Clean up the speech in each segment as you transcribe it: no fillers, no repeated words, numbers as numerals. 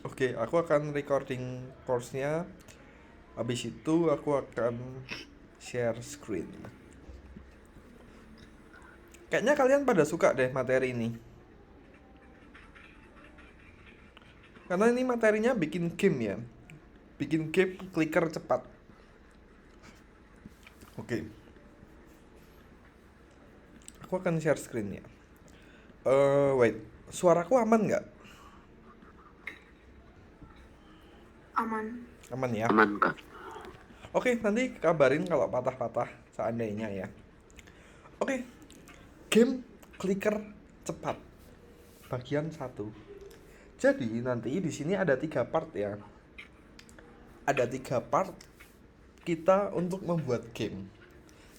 Oke, aku akan recording course-nya. Habis itu aku akan share screen. Kayaknya kalian pada suka deh materi ini. Karena ini materinya bikin game ya. Bikin game clicker cepat. Oke, aku akan share screen ya. Wait. Suaraku aman nggak? Aman. Aman ya? Aman, Kak. Oke, nanti kabarin kalau patah-patah seandainya ya. Oke, game clicker cepat. Bagian satu. Jadi nanti di sini ada 3 part ya. Ada 3 part kita untuk membuat game.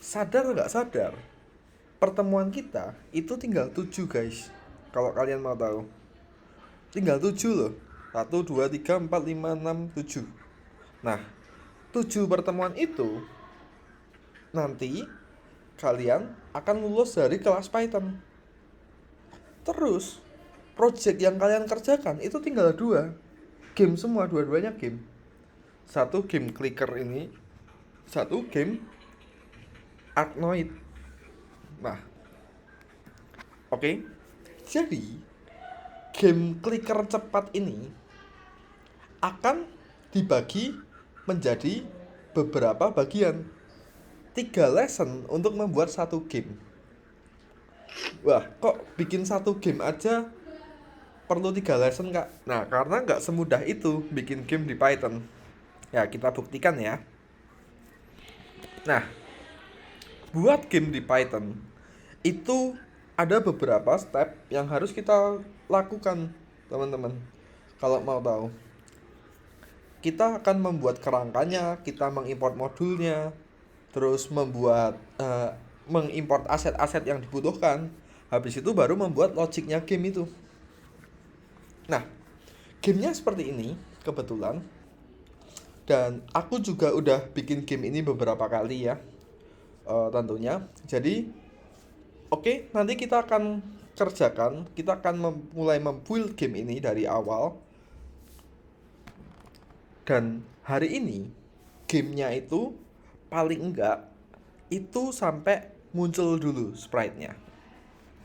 Sadar nggak sadar, pertemuan kita itu tinggal 7 guys. Kalau kalian mau tahu, tinggal 7 loh. 1, 2, 3, 4, 5, 6, 7. Nah, 7 pertemuan itu nanti kalian akan lulus dari kelas Python. Terus project yang kalian kerjakan itu tinggal 2 game semua, dua-duanya game. Satu game clicker ini, satu game Arknoid. Nah, oke. Jadi game clicker cepat ini akan dibagi menjadi beberapa bagian. 3 lesson untuk membuat satu game. Wah, kok bikin satu game aja perlu 3 lesson kak? Nah, karena nggak semudah itu bikin game di Python. Ya, kita buktikan ya. Nah, buat game di Python itu ada beberapa step yang harus kita lakukan, teman-teman. Kalau mau tahu, kita akan membuat kerangkanya, kita mengimport modulnya, terus mengimport aset-aset yang dibutuhkan. Habis itu baru membuat logiknya game itu. Nah, gamenya seperti ini kebetulan. Dan aku juga udah bikin game ini beberapa kali ya, tentunya. Jadi, oke, nanti kita akan kerjakan, kita akan mulai membuild game ini dari awal. Dan hari ini gamenya itu paling enggak itu sampai muncul dulu sprite-nya.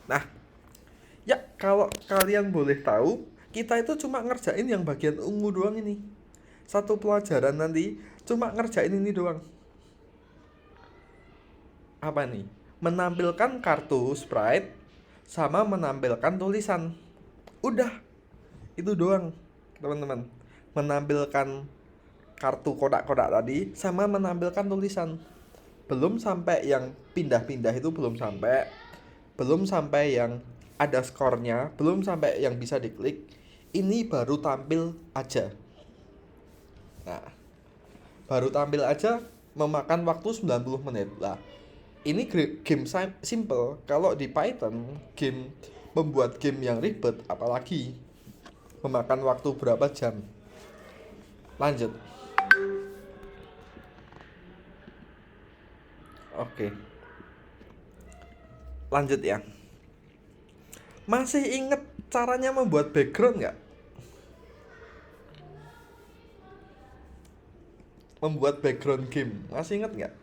Nah, ya kalau kalian boleh tahu, kita itu cuma ngerjain yang bagian ungu doang ini. Satu pelajaran nanti cuma ngerjain ini doang. Apa nih? Menampilkan kartu sprite sama menampilkan tulisan. Udah, itu doang, teman-teman. Menampilkan kartu kotak-kotak tadi sama menampilkan tulisan. Belum sampai yang pindah-pindah itu belum sampai. Belum sampai yang ada skornya, belum sampai yang bisa diklik. Ini baru tampil aja. Nah, baru tampil aja memakan waktu 90 menit lah. Ini game simple. Kalau di Python, game membuat game yang ribet, apalagi memakan waktu berapa jam. Lanjut. Oke, lanjut ya. Masih inget caranya membuat background nggak? Membuat background game, masih inget nggak?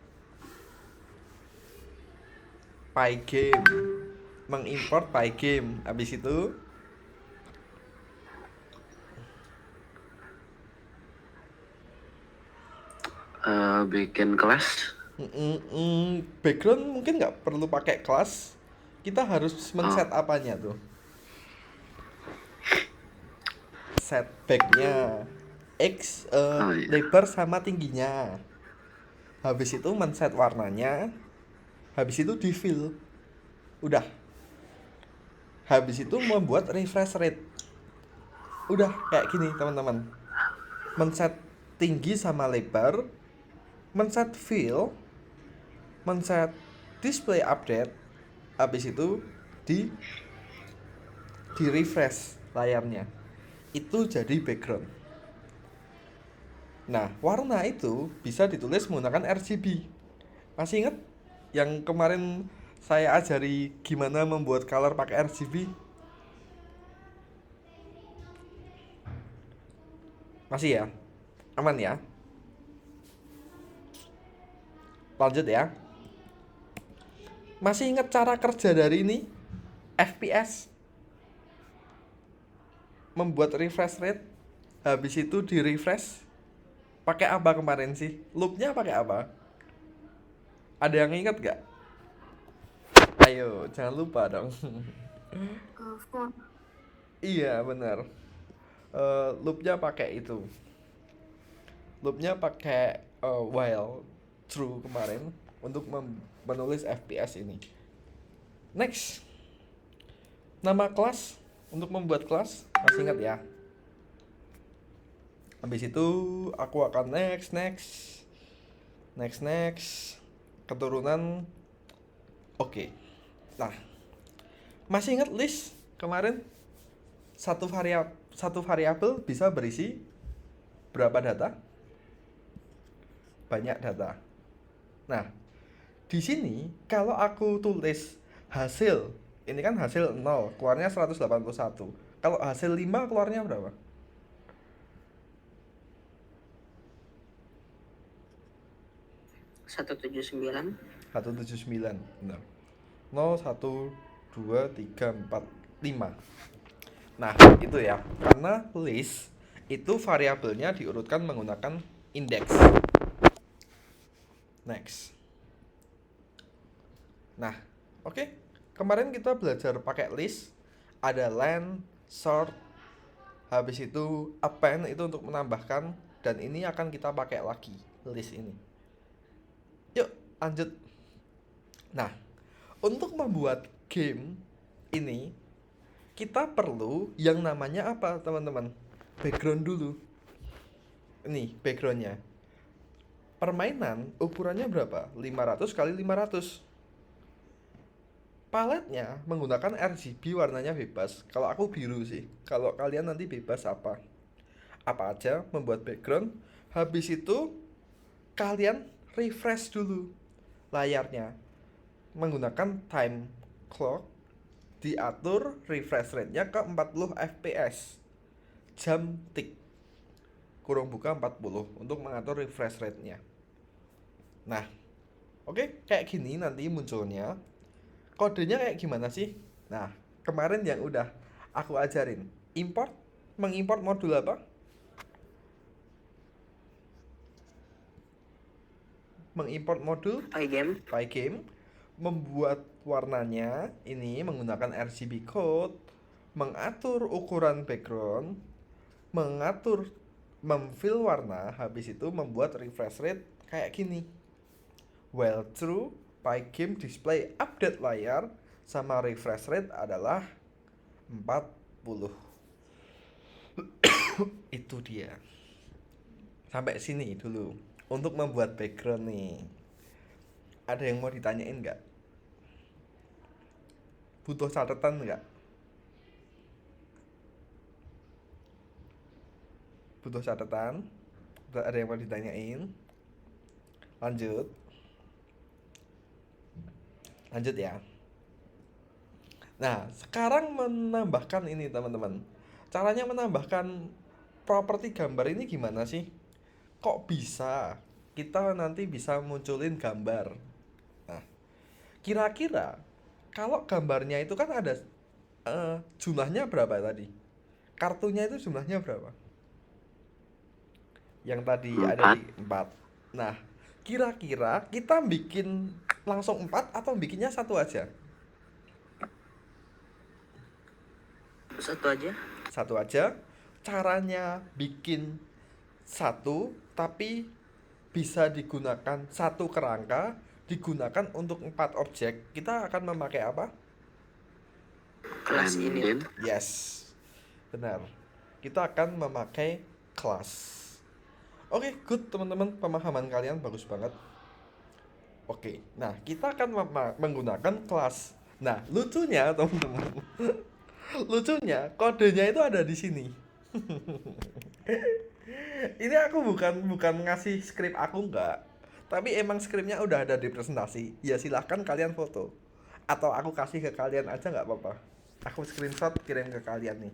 Pygame, mengimport Pygame. Habis itu Bikin kelas. background mungkin nggak perlu pakai kelas. Kita harus men-set apanya tuh? Set backnya X, Iya. lebar sama tingginya. Habis itu men-set warnanya. Habis itu di fill. Udah. Habis itu membuat refresh rate. Udah kayak gini teman-teman. Men-set tinggi sama lebar, men-set fill, men-set display update. Habis itu di refresh layarnya. Itu jadi background. Nah, warna itu bisa ditulis menggunakan RGB. Masih ingat yang kemarin saya ajari gimana membuat color pakai RGB? Masih ya? Aman ya? Lanjut ya. Masih ingat cara kerja dari ini? FPS. Membuat refresh rate. Habis itu di refresh. Pakai apa kemarin sih? Loopnya pakai apa? Ada yang ingat gak? Ayo, jangan lupa dong. For. Iya, benar. Loopnya pakai itu. Loopnya pakai while true kemarin untuk menulis FPS ini. Next. Nama kelas untuk membuat kelas masih ingat ya? Habis itu aku akan next keturunan. Oke. Nah, masih ingat list kemarin satu variabel bisa berisi berapa data? Banyak data. Nah, di sini kalau aku tulis hasil, ini kan hasil 0, keluarnya 181. Kalau hasil 5 keluarnya berapa? 179. 179. Benar. 0, 1, 2, 3, 4, 5. Nah, itu ya. Karena list itu variabelnya diurutkan menggunakan indeks. Next. Nah, oke. Kemarin kita belajar pakai list, ada len, sort, habis itu append itu untuk menambahkan, dan ini akan kita pakai lagi list ini. Yuk, lanjut. Nah, untuk membuat game ini kita perlu yang namanya apa, teman-teman? Background dulu. Ini backgroundnya. Permainan ukurannya berapa? 500 kali 500. Paletnya menggunakan RGB, warnanya bebas. Kalau aku biru sih. Kalau kalian nanti bebas apa? Apa aja membuat background. Habis itu kalian refresh dulu layarnya menggunakan time clock, diatur refresh rate-nya ke 40 fps. Jam tik kurung buka 40 untuk mengatur refresh rate-nya. Nah, oke, kayak gini nanti munculnya. Kodenya kayak gimana sih? Nah, kemarin yang udah aku ajarin. Mengimport modul apa? Mengimport modul Pygame, membuat warnanya ini menggunakan RGB code, mengatur ukuran background, memfill warna, habis itu membuat refresh rate kayak gini. While true, Pygame display update layar sama refresh rate adalah 40. Itu dia. Sampai sini dulu untuk membuat background nih. Ada yang mau ditanyain nggak? Butuh catatan nggak? Butuh catatan? Ada yang mau ditanyain? Lanjut ya. Nah, sekarang menambahkan ini, teman-teman. Caranya menambahkan properti gambar ini gimana sih? Kok bisa kita nanti bisa munculin gambar? Nah, kira-kira kalau gambarnya itu kan ada jumlahnya berapa tadi? Kartunya itu jumlahnya berapa? Yang tadi ada di 4. Nah, kira-kira kita bikin langsung 4 atau bikinnya satu aja? Satu aja. Caranya bikin satu, tapi bisa digunakan satu kerangka, digunakan untuk 4 objek. Kita akan memakai apa? Kelas ini. Yes, benar. Kita akan memakai kelas. Oke, good teman-teman, pemahaman kalian bagus banget. Oke, nah kita akan menggunakan kelas. Nah, lucunya teman-teman, lucunya kodenya itu ada di sini. Ini aku bukan ngasih skrip aku, enggak. Tapi emang skripnya udah ada di presentasi. Ya silahkan kalian foto. Atau aku kasih ke kalian aja nggak apa-apa. Aku screenshot kirim ke kalian nih.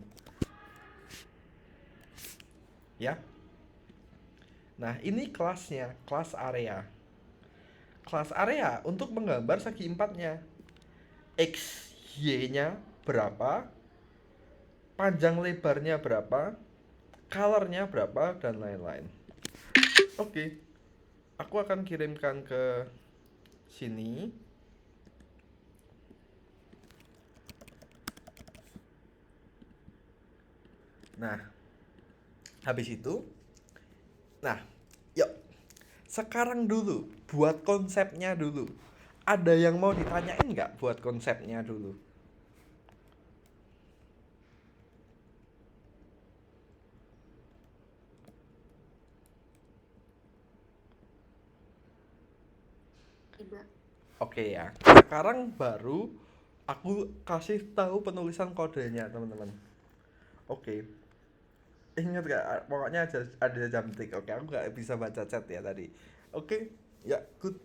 Ya. Nah, ini kelasnya, kelas area. Kelas area untuk menggambar segi empatnya. X, Y-nya berapa, panjang lebarnya berapa, colornya berapa, dan lain-lain. Oke, aku akan kirimkan ke sini. Nah, habis itu, nah, yuk, sekarang dulu, buat konsepnya dulu. Ada yang mau ditanyain nggak buat konsepnya dulu? Tidak. Oke ya, sekarang baru aku kasih tahu penulisan kodenya teman-teman. Oke, ingat gak? Pokoknya ada jam tik. Oke, aku nggak bisa baca chat ya tadi. Oke, ya good.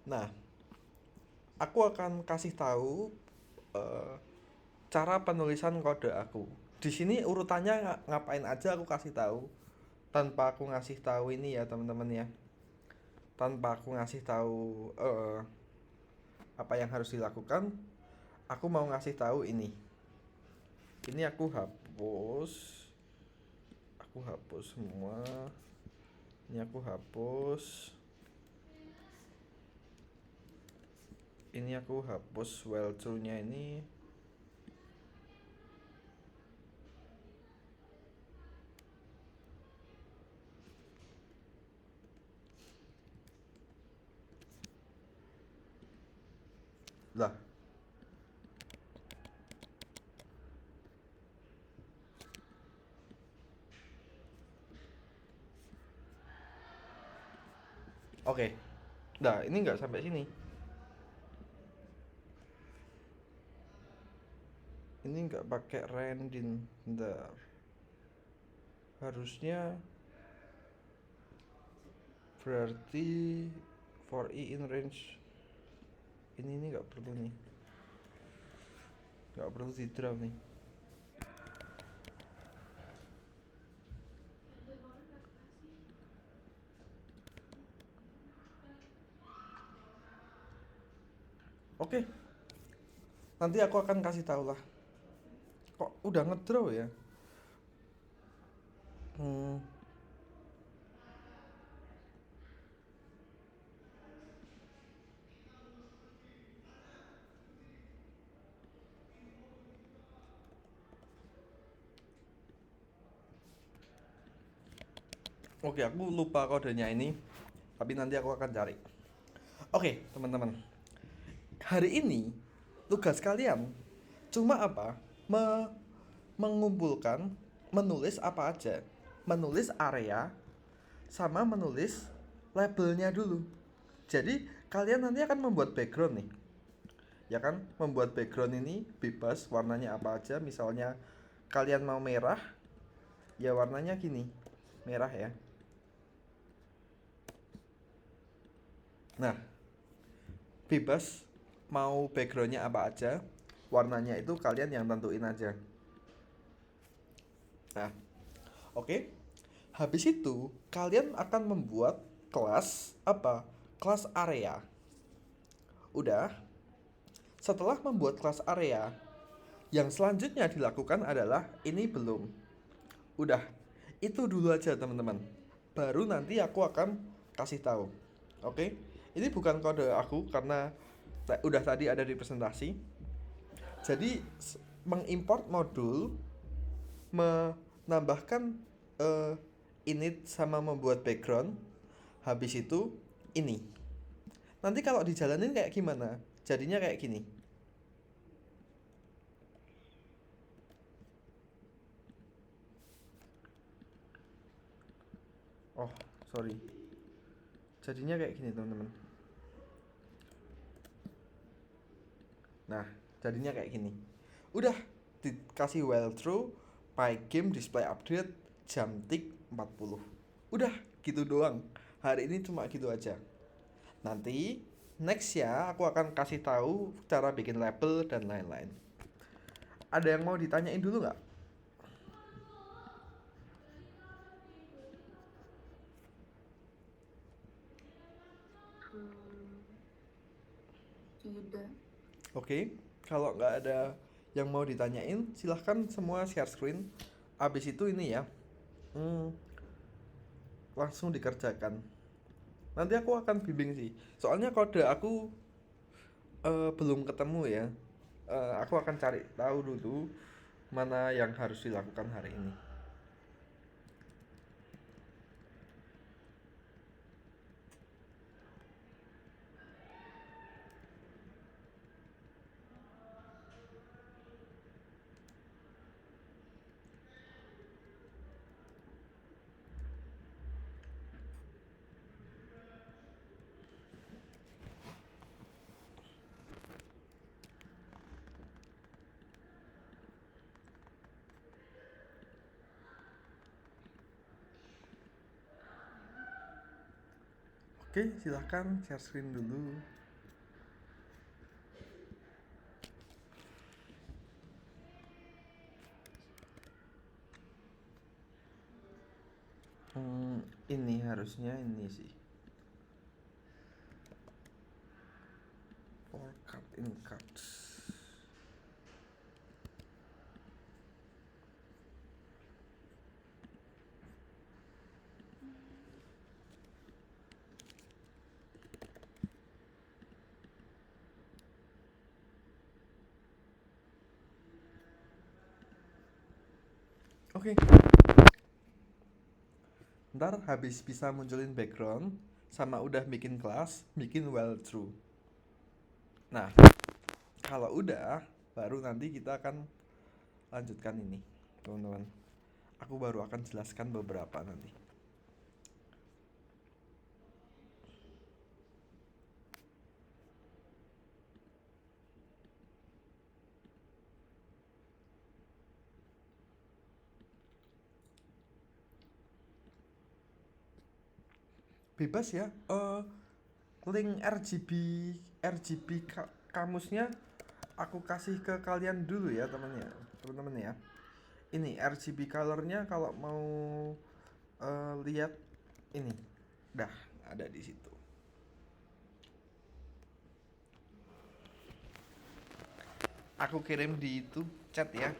Nah, aku akan kasih tahu eh, cara penulisan kode aku. Di sini urutannya ngapain aja aku kasih tahu. Tanpa aku ngasih tahu ini ya teman-teman ya. Tanpa aku ngasih tahu apa yang harus dilakukan, aku mau ngasih tahu ini. Ini aku hapus semua. Ini aku hapus. Ini aku hapus well true-nya ini. Lah, oke. Nah, ini nggak sampai sini. Ini nggak pakai rendin. Bentar. Harusnya berarti for i in range. Ini nggak perlu nih. Nggak perlu di draw nih. Oke, nanti aku akan kasih tahu lah. Kok udah ngedraw ya? Hmm, oke, aku lupa kodenya ini, tapi nanti aku akan cari. Oke, teman-teman. Hari ini tugas kalian cuma apa? Mengumpulkan, menulis apa aja? Menulis area sama menulis labelnya dulu. Jadi kalian nanti akan membuat background nih. Ya kan? Membuat background ini bebas warnanya apa aja. Misalnya kalian mau merah, ya warnanya gini. Merah ya. Nah, bebas mau backgroundnya apa aja, warnanya itu kalian yang tentuin aja. Nah, oke. Habis itu kalian akan membuat kelas apa? Kelas area. Udah. Setelah membuat kelas area, yang selanjutnya dilakukan adalah ini belum. Udah. Itu dulu aja teman-teman. Baru nanti aku akan kasih tahu. Oke. Ini bukan kode aku karena udah tadi ada di presentasi. Jadi mengimport modul, menambahkan eh, init sama membuat background. Habis itu ini. Nanti kalau dijalanin kayak gimana? Jadinya kayak gini. Oh, sorry. Jadinya kayak gini, teman-teman. Nah, jadinya kayak gini. Udah dikasih well true, pygame display update, jam tik 40. Udah, gitu doang. Hari ini cuma gitu aja. Nanti next ya aku akan kasih tahu cara bikin label dan lain-lain. Ada yang mau ditanyain dulu nggak? Tidak. Oke, kalau nggak ada yang mau ditanyain, silahkan semua share screen. Abis itu ini ya, hmm, langsung dikerjakan. Nanti aku akan bimbing sih. Soalnya kode aku belum ketemu ya. Aku akan cari tahu dulu mana yang harus dilakukan hari ini. Oke, silahkan share screen dulu. Ini harusnya ini sih. For cut in cuts. Oke. Ntar habis bisa munculin background sama udah bikin kelas, bikin well through. Nah, kalau udah baru nanti kita akan lanjutkan ini, teman-teman. Aku baru akan jelaskan beberapa nanti. Bebas ya, link RGB kamusnya aku kasih ke kalian dulu ya teman-teman ya. Ini RGB colornya kalau mau lihat ini, dah ada di situ. Aku kirim di itu chat ya.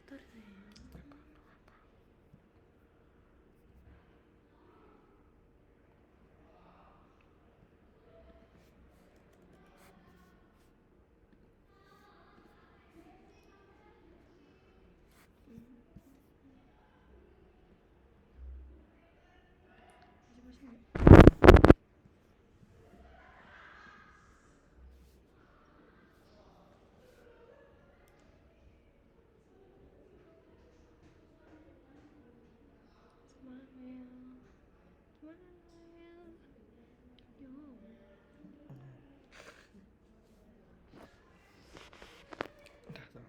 Kotor saya. Masih enggak? Smile. Smile. Yo. Udah tuh.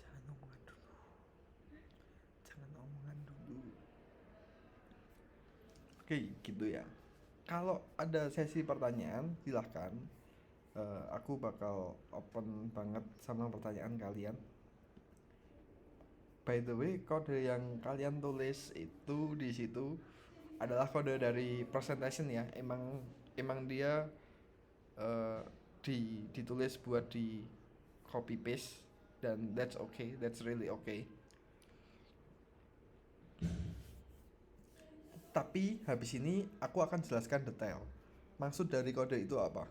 Jangan omongan dulu. Jangan omongan dulu. Oke, gitu ya. Kalau ada sesi pertanyaan, silahkan. Aku bakal open banget sama pertanyaan kalian. By the way, kode yang kalian tulis itu di situ adalah kode dari presentation ya. Emang dia eh, ditulis buat di copy paste dan that's okay, that's really okay. Tapi habis ini aku akan jelaskan detail. Maksud dari kode itu apa?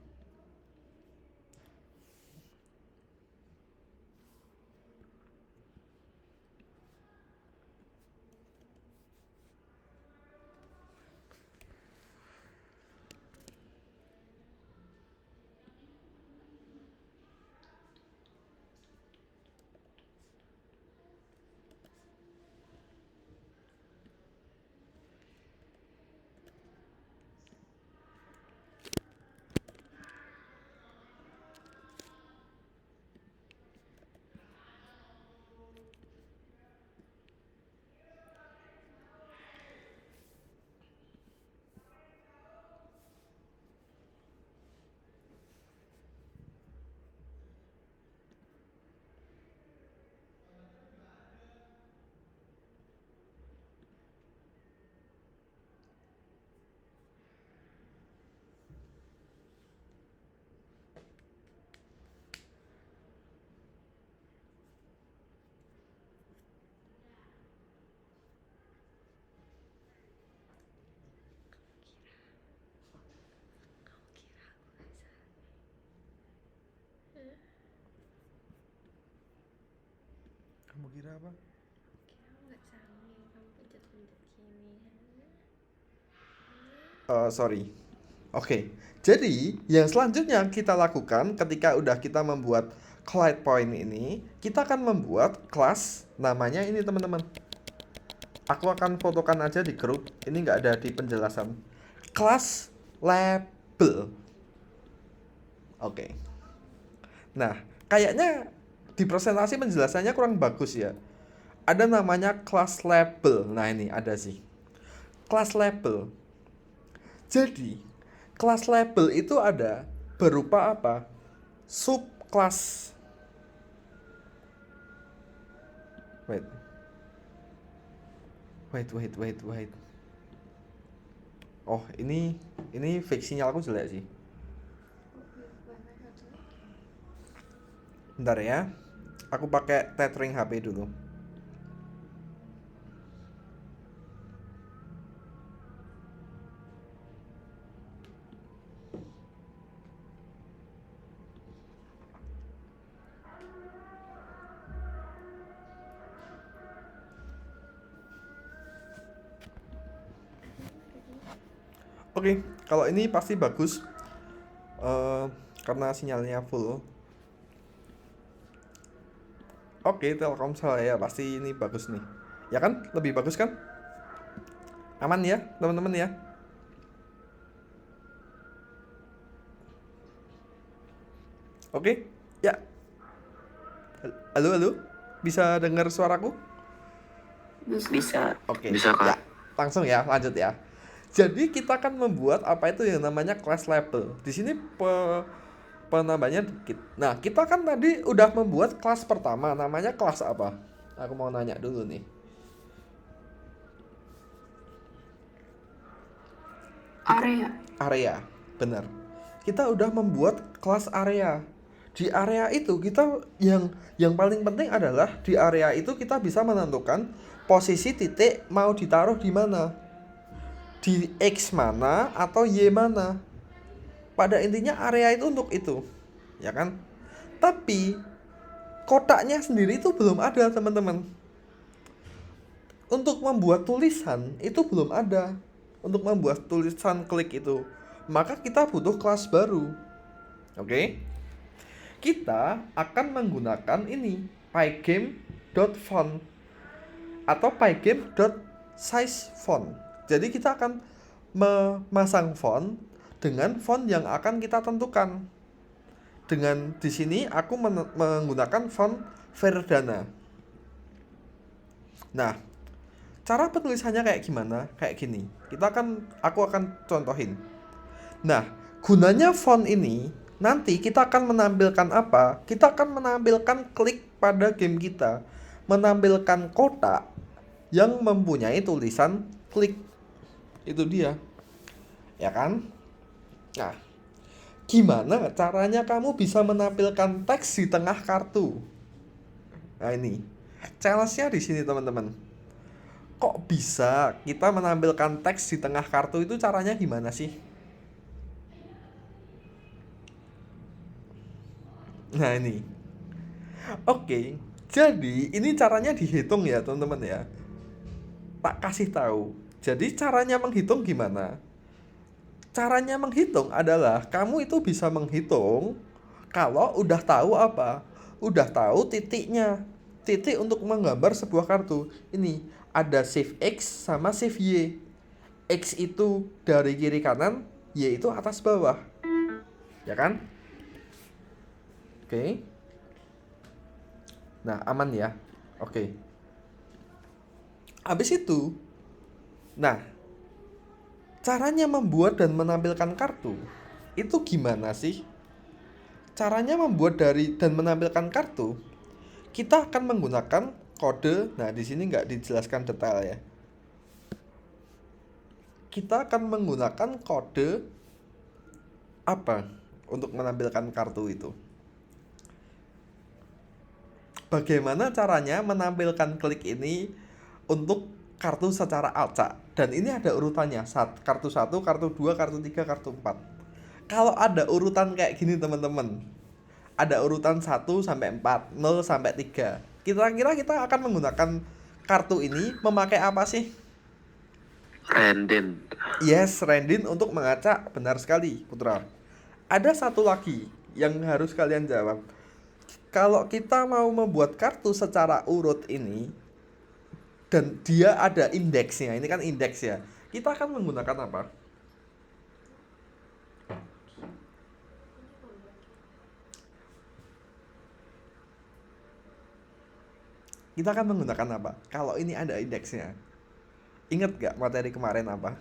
Kamu kira apa? Kira aku nggak canggih, kamu pencet-pencet gini. Sorry. Oke, jadi yang selanjutnya kita lakukan ketika udah kita membuat collide point ini, kita akan membuat kelas namanya ini teman-teman. Aku akan fotokan aja di grup, ini nggak ada di penjelasan. Kelas label. Oke. Nah, kayaknya di presentasi penjelasannya kurang bagus ya. Ada namanya kelas label. Nah ini ada sih. Kelas label. Jadi, kelas label itu ada berupa apa? Subclass. Wait. Oh, ini fake sinyalku jelek sih. Bentar ya. Aku pakai tethering HP dulu. Oke, kalau ini pasti bagus karena sinyalnya full. Oke, Telkomsel ya pasti ini bagus nih. Ya kan? Lebih bagus kan? Aman ya, teman-teman ya? Oke, ya. Halo, bisa dengar suaraku? Bisa. Oke, Bisa, Kak. ya. Langsung ya, lanjut ya. Jadi kita akan membuat apa itu yang namanya class label. Di sini penambahnya dikit. Nah, kita kan tadi udah membuat kelas pertama, namanya kelas apa? Aku mau nanya dulu nih. Area, benar. Kita udah membuat kelas area. Di area itu kita yang paling penting adalah di area itu kita bisa menentukan posisi titik mau ditaruh di mana. Di X mana atau Y mana. Pada intinya area itu untuk itu, ya kan? Tapi kotaknya sendiri itu belum ada, teman-teman. Untuk membuat tulisan itu belum ada. Untuk membuat tulisan klik itu, maka kita butuh kelas baru. Oke? Kita akan menggunakan ini pygame.font atau pygame.sizefont. Jadi kita akan memasang font dengan font yang akan kita tentukan. Dengan di sini aku menggunakan font Verdana. Nah, cara penulisannya kayak gimana? Kayak gini. Aku akan contohin. Nah, gunanya font ini nanti kita akan menampilkan apa? Kita akan menampilkan klik pada game kita, menampilkan kotak yang mempunyai tulisan klik. Itu dia, ya kan? Nah, gimana caranya kamu bisa menampilkan teks di tengah kartu? Nah ini challenge-nya di sini teman-teman. Kok bisa kita menampilkan teks di tengah kartu itu caranya gimana sih? Nah ini. Oke. Jadi ini caranya dihitung ya teman-teman ya. Tak kasih tahu. Jadi caranya menghitung gimana? Caranya menghitung adalah kamu itu bisa menghitung kalau udah tahu apa? Udah tahu titiknya. Titik untuk menggambar sebuah kartu. Ini ada shift X sama shift Y. X itu dari kiri kanan, Y itu atas bawah. Ya kan? Oke. Nah, aman ya. Oke. Habis itu, nah, caranya membuat dan menampilkan kartu itu gimana sih? Caranya membuat dari dan menampilkan kartu, kita akan menggunakan kode. Nah, di sini nggak dijelaskan detail ya. Kita akan menggunakan kode apa untuk menampilkan kartu itu? Bagaimana caranya menampilkan klik ini untuk kartu secara acak? Dan ini ada urutannya, kartu 1, kartu 2, kartu 3, kartu 4. Kalau ada urutan kayak gini teman-teman, ada urutan 1 sampai 4, 0 sampai 3. Kira-kira kita akan menggunakan kartu ini memakai apa sih? Random. Yes, Randin untuk mengacak. Benar sekali, Putra. Ada satu lagi yang harus kalian jawab. Kalau kita mau membuat kartu secara urut ini, dan dia ada indeksnya, ini kan indeks ya, kita akan menggunakan apa? Kita akan menggunakan apa? Kalau ini ada indeksnya. Ingat gak materi kemarin apa?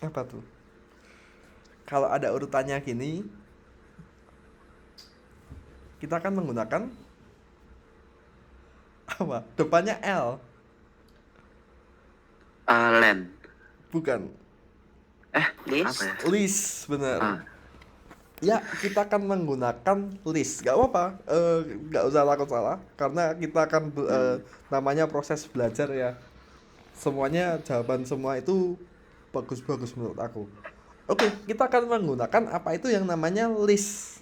Apa tuh? Kalau ada urutannya gini, kita akan menggunakan apa? Depannya L. Len. Bukan. Apa ya? List, bener. Ah, Ya, kita akan menggunakan list. Gak apa-apa, gak usah takut salah. Karena kita akan, namanya proses belajar ya. Semuanya, jawaban semua itu bagus-bagus menurut aku. Oke, kita akan menggunakan apa itu yang namanya list.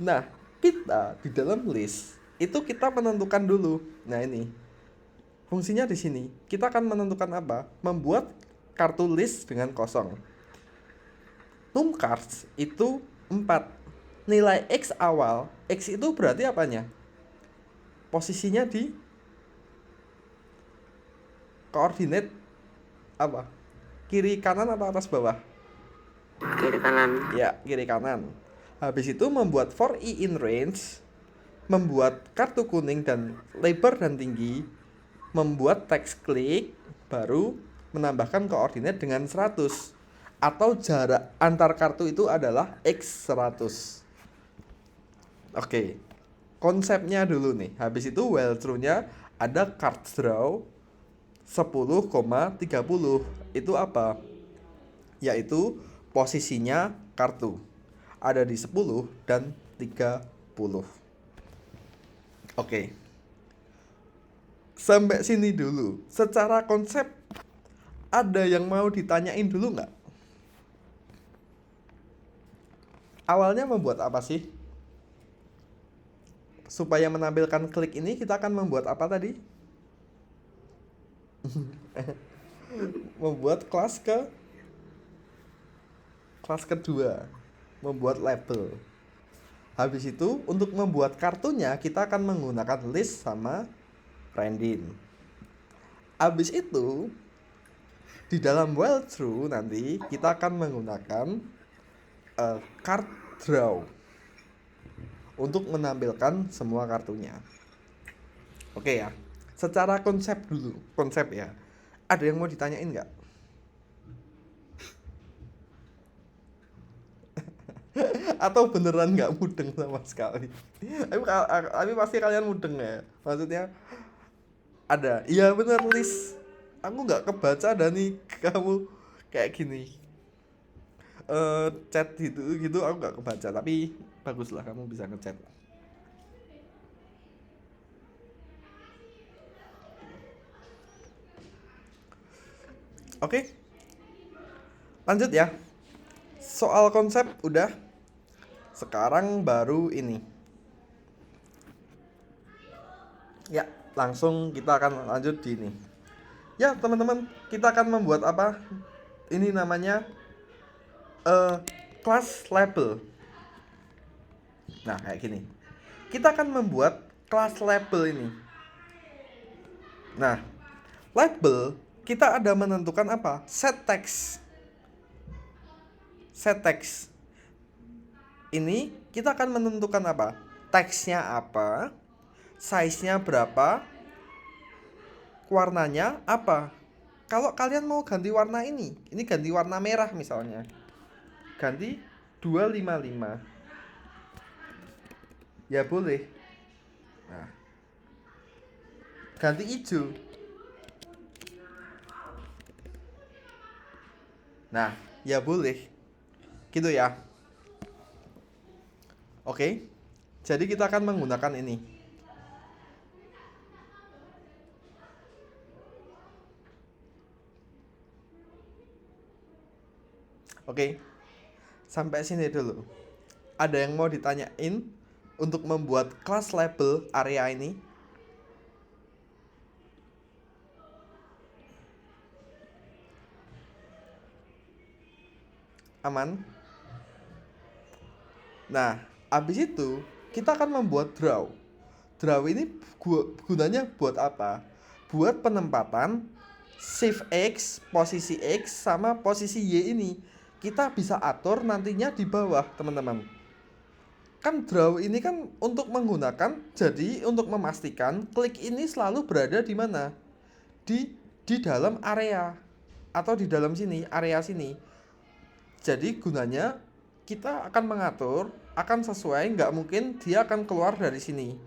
Nah, kita di dalam list itu kita menentukan dulu. Nah, ini fungsinya di sini. Kita akan menentukan apa? Membuat kartu list dengan kosong. Num cards itu 4. Nilai X awal, X itu berarti apanya? Posisinya di koordinat apa? Kiri kanan atau atas bawah? kiri kanan. Ya, kiri kanan. Habis itu membuat for i in range, membuat kartu kuning dan lebar dan tinggi, membuat text klik, baru menambahkan koordinat dengan 100 atau jarak antar kartu itu adalah X 100. Oke. Konsepnya dulu nih. Habis itu while true-nya ada card draw 10,30. Itu apa? Yaitu posisinya kartu ada di 10 dan 30. Oke. Sampai sini dulu. Secara konsep ada yang mau ditanyain dulu nggak? Awalnya membuat apa sih? Supaya menampilkan klik ini kita akan membuat apa tadi? Membuat kelas kedua, membuat label. Habis itu untuk membuat kartunya kita akan menggunakan list sama Randin. Habis itu di dalam while true nanti kita akan menggunakan card draw untuk menampilkan semua kartunya. Oke ya. Secara konsep dulu, konsep ya. Ada yang mau ditanyain nggak? Atau beneran nggak mudeng sama sekali? Tapi pasti kalian mudeng ya. Maksudnya ada. Iya bener list. Aku nggak kebaca ada nih kamu kayak gini. Chat gitu aku nggak kebaca. Tapi baguslah kamu bisa ngechat. Oke, lanjut ya. Soal konsep udah. Sekarang baru ini. Ya, langsung kita akan lanjut di ini. Ya, teman-teman, kita akan membuat apa? Ini namanya class label. Nah, kayak gini. Kita akan membuat class label ini. Nah, label kita ada menentukan apa? Set text. Set text. Ini kita akan menentukan apa? Teksnya apa? Size-nya berapa? Warnanya apa? Kalau kalian mau ganti warna ini ganti warna merah misalnya. Ganti 255. Ya boleh. Nah, ganti hijau. Nah, ya boleh. Gitu ya. Oke. Jadi kita akan menggunakan ini. Oke. Sampai sini dulu. Ada yang mau ditanyain untuk membuat class label area ini? Aman? Nah, habis itu kita akan membuat draw. Draw ini gunanya buat apa? Buat penempatan shift X, posisi X sama posisi Y ini. Kita bisa atur nantinya di bawah, teman-teman. Kan draw ini kan untuk menggunakan, jadi untuk memastikan klik ini selalu berada di mana? Di dalam area atau di dalam sini, area sini. Jadi gunanya kita akan mengatur, akan sesuai, nggak mungkin dia akan keluar dari sini,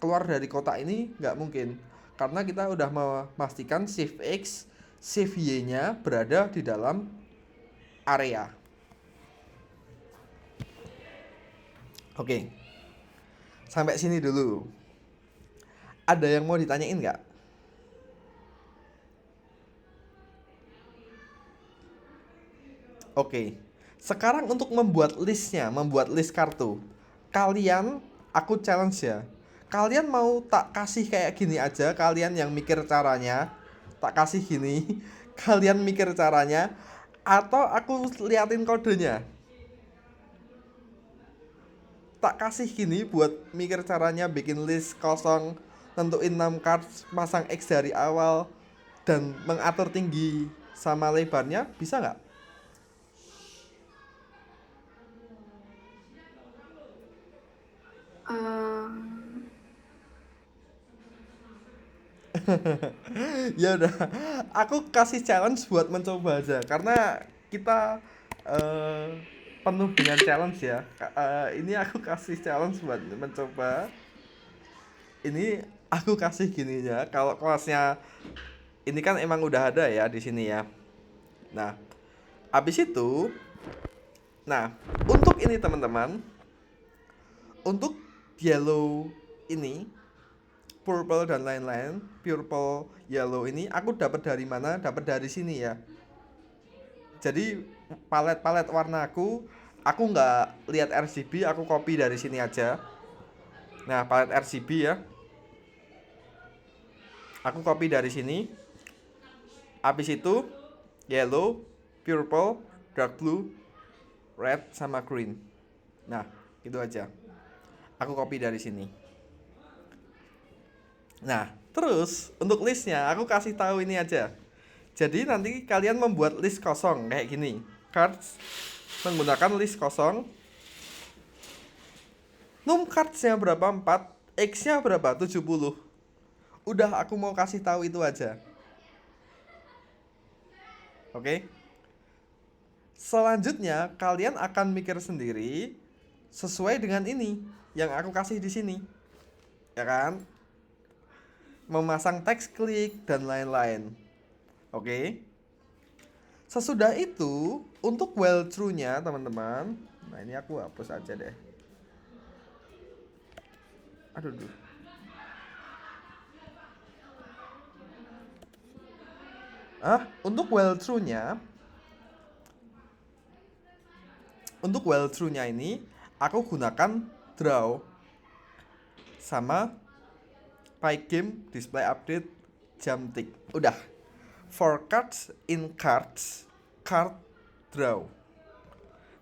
keluar dari kotak ini nggak mungkin, karena kita udah memastikan shift X, shift Y nya berada di dalam area. Oke, sampai sini dulu. Ada yang mau ditanyain nggak? Oke, sekarang untuk membuat listnya, membuat list kartu, kalian, aku challenge ya. Kalian mau tak kasih kayak gini aja, kalian yang mikir caranya, tak kasih gini, kalian mikir caranya, atau aku liatin kodenya? Tak kasih gini buat mikir caranya bikin list kosong, tentuin 6 cards, masang X dari awal, dan mengatur tinggi sama lebarnya, bisa nggak? Ya udah, aku kasih challenge buat mencoba aja karena kita penuh dengan challenge ya. Ini aku kasih challenge buat mencoba. Ini aku kasih gininya. Kalau kelasnya ini kan emang udah ada ya di sini ya. Nah, habis itu, nah untuk ini teman-teman, untuk yellow ini, purple dan lain-lain, purple, yellow ini aku dapat dari mana? Dapat dari sini ya. Jadi palet-palet warna aku nggak lihat RGB, aku copy dari sini aja. Nah, palet RGB ya, aku copy dari sini. Habis itu yellow, purple, dark blue, red sama green. Nah, itu aja. Aku copy dari sini. Nah, terus untuk listnya aku kasih tahu ini aja. Jadi nanti kalian membuat list kosong kayak gini. Cards menggunakan list kosong. Num cards-nya berapa? 4, X-nya berapa? 70. Udah aku mau kasih tahu itu aja. Oke. Selanjutnya kalian akan mikir sendiri sesuai dengan ini yang aku kasih di sini. Ya kan? Memasang teks klik dan lain-lain. Oke. Sesudah itu, untuk while true-nya teman-teman, nah ini aku hapus aja deh. Aduh. Untuk while true-nya ini aku gunakan draw sama Pygame display update jam tick. Udah. For cards in cards card draw.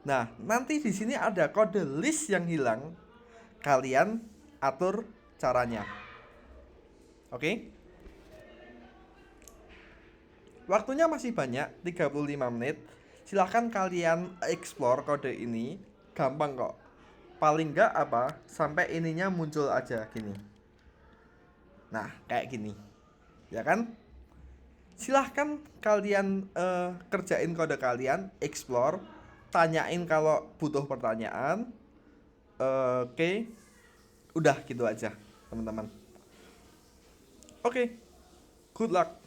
Nah, nanti di sini ada kode list yang hilang. Kalian atur caranya. Oke? Waktunya masih banyak, 35 menit. Silahkan kalian explore kode ini. Gampang kok. Paling nggak apa, sampai ininya muncul aja gini. Nah, kayak gini. Ya kan? Silahkan kalian kerjain kode kalian, explore, tanyain kalau butuh pertanyaan. Oke. Udah gitu aja, teman-teman. Oke. Good luck.